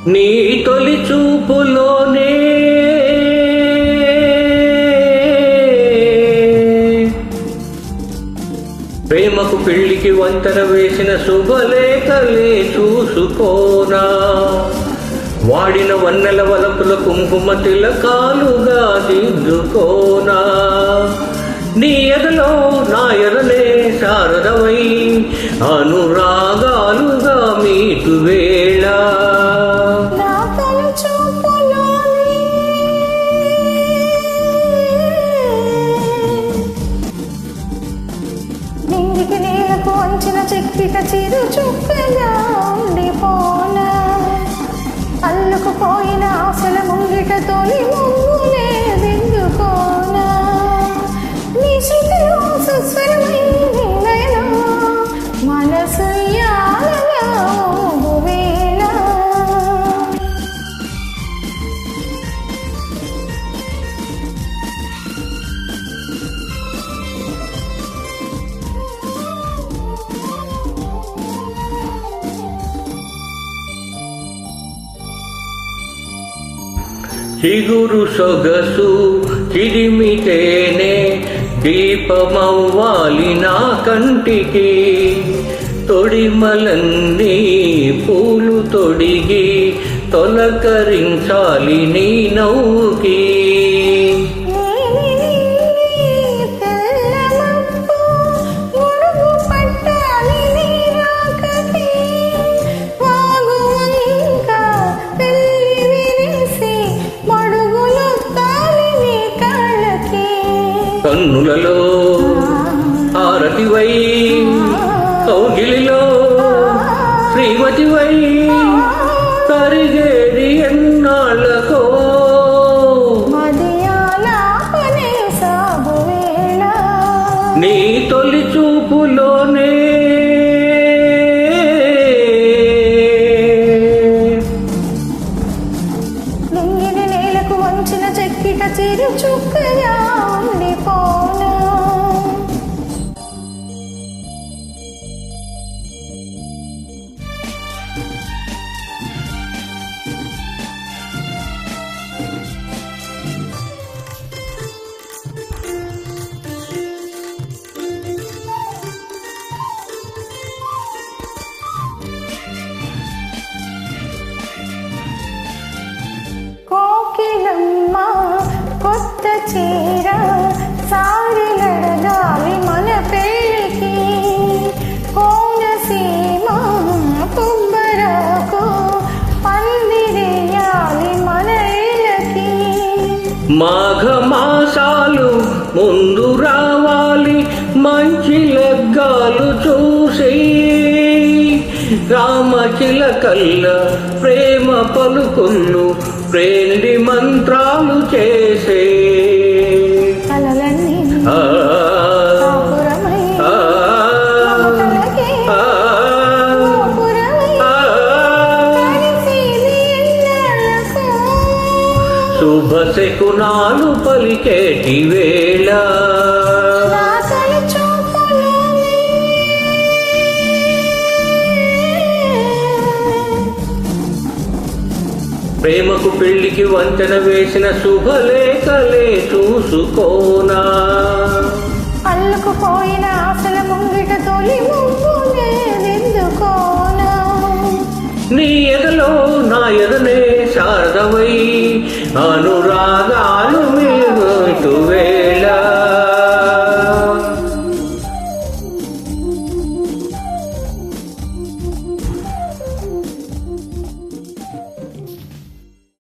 నీ తొలి చూపులోనే ప్రేమకు పెళ్లికి వంతెన వేసిన శుభలేఖలే చూసుకోనా, వాడిన వన్నెల వలపుల కుంకుమ తిలకాలుగా దిద్దుకోనా, నీ ఎదలో నా ఎదలే శారదమై అనురాగాలుగా మీటు వేళ. నింగికి నేలకు వంచిన చెక్కిట చిరు చుక్కగా ఉండిపోనా, అల్లుకుపోయిన ఆశల ముంగిట తొలి ముంగులే దిద్దుకోనా, నీ శృతిలో సుస్వరమై నిలయలో మనసు యాలగా ఊగువేళ. చిగురు సొగసు చిరిమితేనే దీపమవ్వాలి నా కంటికి, తొడిమలన్నీ పూలు తొడిగి తొలకరించాలి నీ నవ్వుకి. కన్నులలో హారతివై కౌగిలిలో శ్రీమతివై కరిగేది ఎన్నాళ్ళకో నీ తొలి చూపులోనే నింగిని నేలకు వంచిన చెక్కిట చిరు చుక్కగా ఉండిపోనా. కోకిలమ్మ కొత్త చీర సారిలడగాలి మన పెళ్ళికి, కోనసీమ కుబ్బరకు పందిరేయాలి మన ఇళ్ళకి. మాఘమాసాలు ముందు రావాలి మంచి లగ్గాలు చూసి, రామచిలకల్ల ప్రేమ పలుకుళ్ళు ప్రేండి మంత్రాలు చేసే కలలన్నీ శుభ శకునాలు పలికేటి వేళ. ప్రేమకు పెళ్లికి వంతెన వేసిన శుభలేఖలే చూసుకోనా, అల్లుకుపోయిన ఆశల ముంగిట తొలి ముంగులే దిద్దుకోనా, నీ ఎదలో నా ఎదనే శారదమై అనురాగ